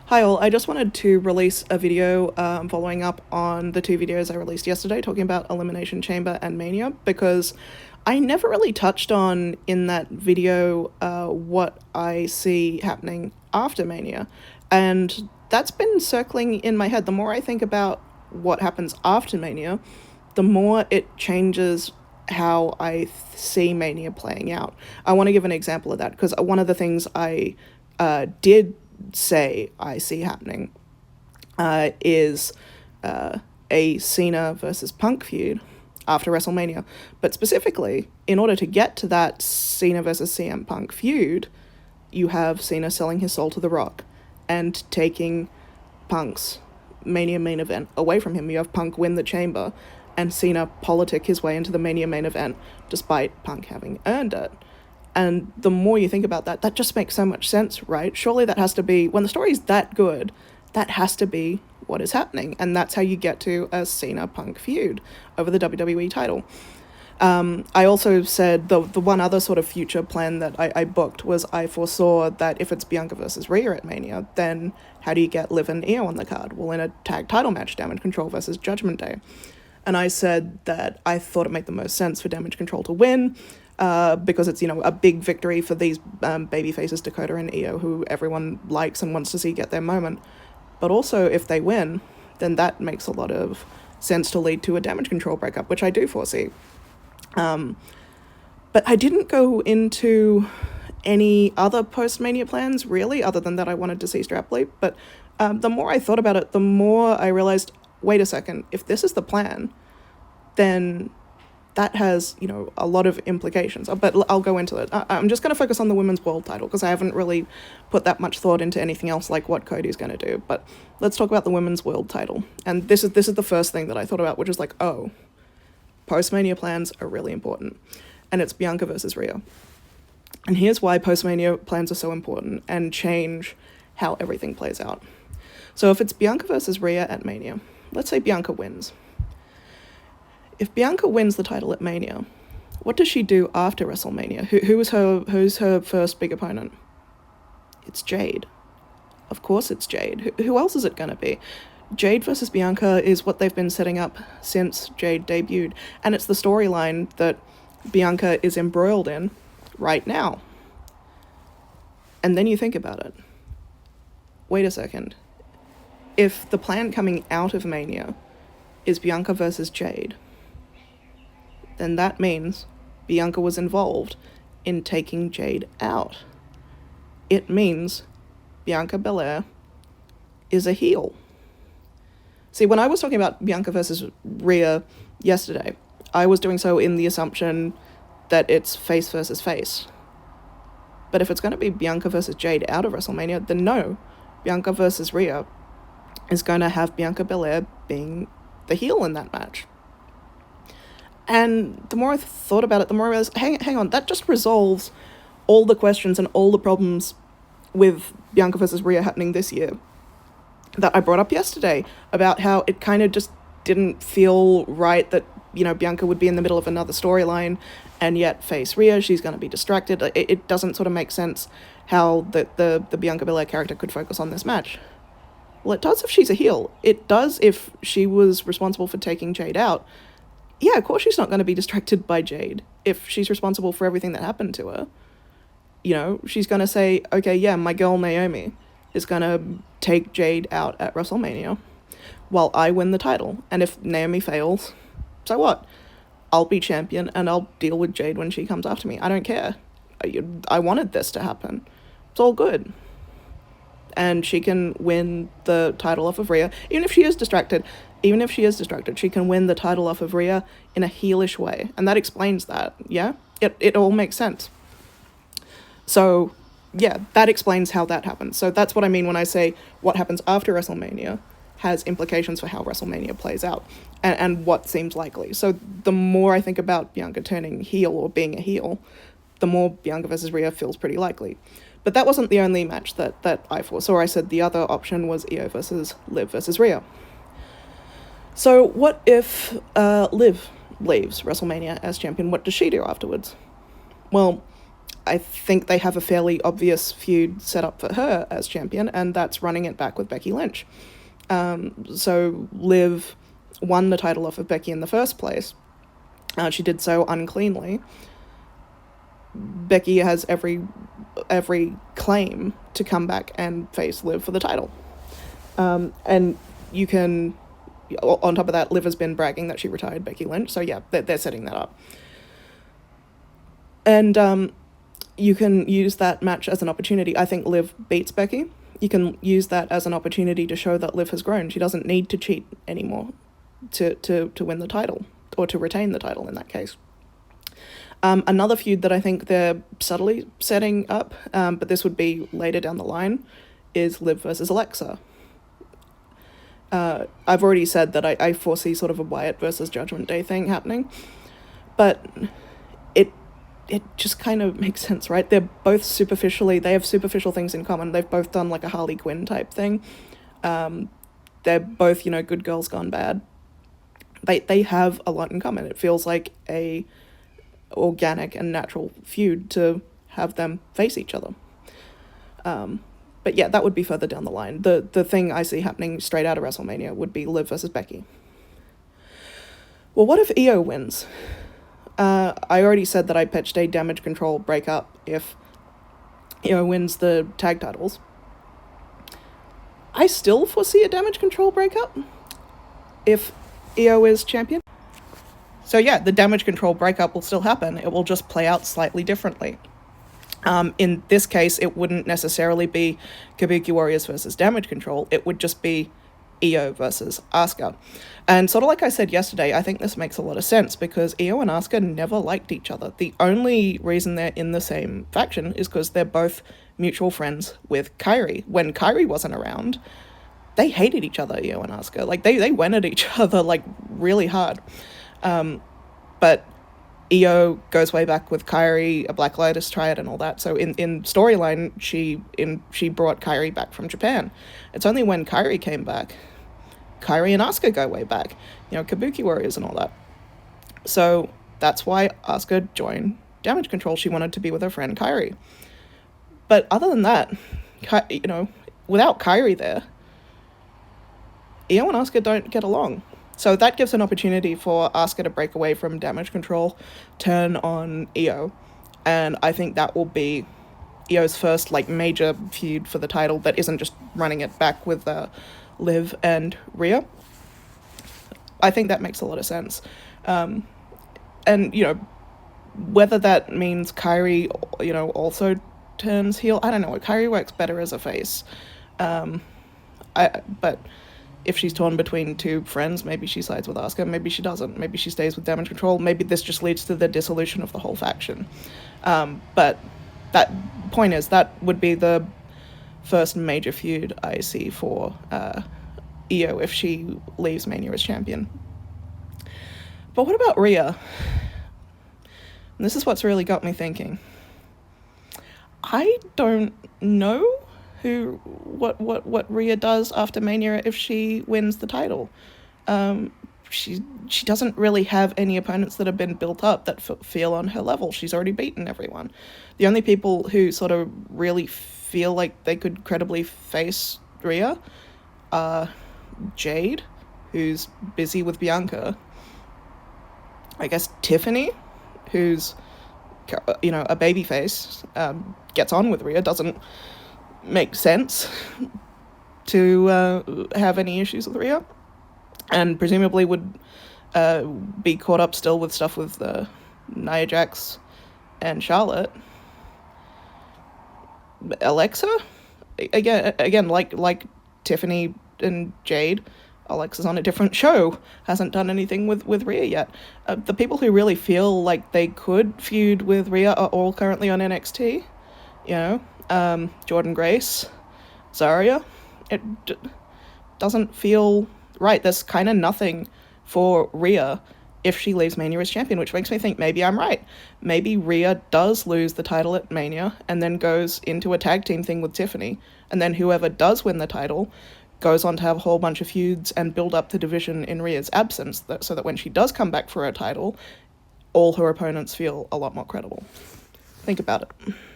Hi all, I just wanted to release a video following up on the two videos I released yesterday talking about Elimination Chamber and Mania, because I never really touched on in that video what I see happening after Mania, and that's been circling in my head. The more I think about what happens after Mania, the more it changes how I see Mania playing out. I want to give an example of that, because one of the things I did say I see happening is a Cena versus Punk feud after WrestleMania. But specifically, in order to get to that Cena versus CM Punk feud, you have Cena selling his soul to The Rock and taking Punk's Mania main event away from him. You have Punk win the Chamber and Cena politic his way into the Mania main event despite Punk having earned it. And the more you think about that, that just makes so much sense, right? Surely that has to be, when the story's that good, that has to be what is happening. And that's how you get to a Cena-Punk feud over the WWE title. I also said the one other sort of future plan that I booked was I foresaw that if it's Bianca versus Rhea at Mania, then how do you get Liv and Io on the card? Well, in a tag title match, Damage Control versus Judgment Day. And I said that I thought it made the most sense for Damage Control to win, because it's, a big victory for these baby faces, Dakota and Io, who everyone likes and wants to see get their moment. But also, if they win, then that makes a lot of sense to lead to a Damage Control breakup, which I do foresee. But I didn't go into any other post-Mania plans, really, other than that I wanted to see Strap Leap. But the more I thought about it, the more I realized, wait a second, if this is the plan, then that has, a lot of implications. But I'll go into it. I'm just going to focus on the women's world title, because I haven't really put that much thought into anything else like what Cody's going to do. But let's talk about the women's world title. And this is the first thing that I thought about, which is like, oh, post-Mania plans are really important. And it's Bianca versus Rhea. And here's why post-Mania plans are so important and change how everything plays out. So if it's Bianca versus Rhea at Mania, let's say Bianca wins. If Bianca wins the title at Mania, what does she do after WrestleMania? Who's her first big opponent? It's Jade. Of course it's Jade. Who else is it going to be? Jade versus Bianca is what they've been setting up since Jade debuted, and it's the storyline that Bianca is embroiled in right now. And then you think about it. Wait a second. If the plan coming out of Mania is Bianca versus Jade, then that means Bianca was involved in taking Jade out. It means Bianca Belair is a heel. See, when I was talking about Bianca versus Rhea yesterday, I was doing so in the assumption that it's face versus face. But if it's going to be Bianca versus Jade out of WrestleMania, then no, Bianca versus Rhea is going to have Bianca Belair being the heel in that match. And the more I thought about it, the more I realized, hang on, that just resolves all the questions and all the problems with Bianca versus Rhea happening this year that I brought up yesterday, about how it kind of just didn't feel right that, Bianca would be in the middle of another storyline and yet face Rhea, she's going to be distracted. It doesn't sort of make sense how the Bianca Belair character could focus on this match. Well, it does if she's a heel. It does if she was responsible for taking Jade out. Yeah, of course she's not going to be distracted by Jade if she's responsible for everything that happened to her. She's going to say, okay, yeah, my girl Naomi is going to take Jade out at WrestleMania while I win the title. And if Naomi fails, so what? I'll be champion and I'll deal with Jade when she comes after me. I don't care. I wanted this to happen. It's all good. And she can win the title off of Rhea, even if she is distracted, she can win the title off of Rhea in a heelish way. And that explains that, yeah? It all makes sense. So, yeah, that explains how that happens. So that's what I mean when I say what happens after WrestleMania has implications for how WrestleMania plays out and what seems likely. So the more I think about Bianca turning heel or being a heel, the more Bianca versus Rhea feels pretty likely. But that wasn't the only match that I foresaw. I said the other option was Io versus Liv versus Rhea. So what if Liv leaves WrestleMania as champion? What does she do afterwards? Well, I think they have a fairly obvious feud set up for her as champion, and that's running it back with Becky Lynch. So Liv won the title off of Becky in the first place. She did so uncleanly. Becky has every claim to come back and face Liv for the title. And you can, on top of that, Liv has been bragging that she retired Becky Lynch, so yeah, they're setting that up. And you can use that match as an opportunity. I think Liv beats Becky. You can use that as an opportunity to show that Liv has grown. She doesn't need to cheat anymore to win the title, or to retain the title in that case. Another feud that I think they're subtly setting up, but this would be later down the line, is Liv versus Alexa. I've already said that I foresee sort of a Wyatt versus Judgment Day thing happening, but it just kind of makes sense, right? They're both they have superficial things in common. They've both done like a Harley Quinn type thing. They're both, good girls gone bad. They have a lot in common. It feels like a organic and natural feud to have them face each other. But yeah, that would be further down the line. The thing I see happening straight out of WrestleMania would be Liv versus Becky. Well, what if Io wins? I already said that I pitched a Damage Control breakup if Io wins the tag titles. I still foresee a Damage Control breakup if Io is champion. So yeah, the Damage Control breakup will still happen. It will just play out slightly differently. In this case, it wouldn't necessarily be Kabuki Warriors versus Damage Control. It would just be Io versus Asuka. And sort of like I said yesterday, I think this makes a lot of sense because Io and Asuka never liked each other. The only reason they're in the same faction is because they're both mutual friends with Kairi. When Kairi wasn't around, they hated each other, Io and Asuka. Like, they went at each other, like, really hard. But Io goes way back with Kairi, a Black Lotus triad and all that. So in storyline, she brought Kairi back from Japan. It's only when Kairi came back, Kairi and Asuka go way back, Kabuki Warriors and all that. So that's why Asuka joined Damage Control. She wanted to be with her friend Kairi. But other than that, without Kairi there, Io and Asuka don't get along. So that gives an opportunity for Asuka to break away from Damage Control, turn on Io, and I think that will be Io's first major feud for the title that isn't just running it back with Liv and Rhea. I think that makes a lot of sense. And whether that means Kairi, also turns heel, I don't know. Kairi works better as a face. But if she's torn between two friends, maybe she sides with Asuka, maybe she doesn't. Maybe she stays with Damage Control. Maybe this just leads to the dissolution of the whole faction. But that point is, that would be the first major feud I see for Io if she leaves Mania as champion. But what about Rhea? And this is what's really got me thinking. I don't know what Rhea does after Mania if she wins the title. She doesn't really have any opponents that have been built up that feel on her level. She's already beaten everyone. The only people who sort of really feel like they could credibly face Rhea are Jade, who's busy with Bianca. I guess Tiffany, who's a babyface, gets on with Rhea, doesn't make sense to have any issues with Rhea, and presumably would be caught up still with stuff with Nia Jax and Charlotte. Alexa, again, like Tiffany and Jade, Alexa's on a different show, hasn't done anything with Rhea yet. The people who really feel like they could feud with Rhea are all currently on NXT. Jordan Grace, Zarya. It doesn't feel right. There's kind of nothing for Rhea if she leaves Mania as champion, which makes me think maybe I'm right. Maybe Rhea does lose the title at Mania and then goes into a tag team thing with Tiffany, and then whoever does win the title goes on to have a whole bunch of feuds and build up the division in Rhea's absence, so that when she does come back for her title, all her opponents feel a lot more credible. Think about it.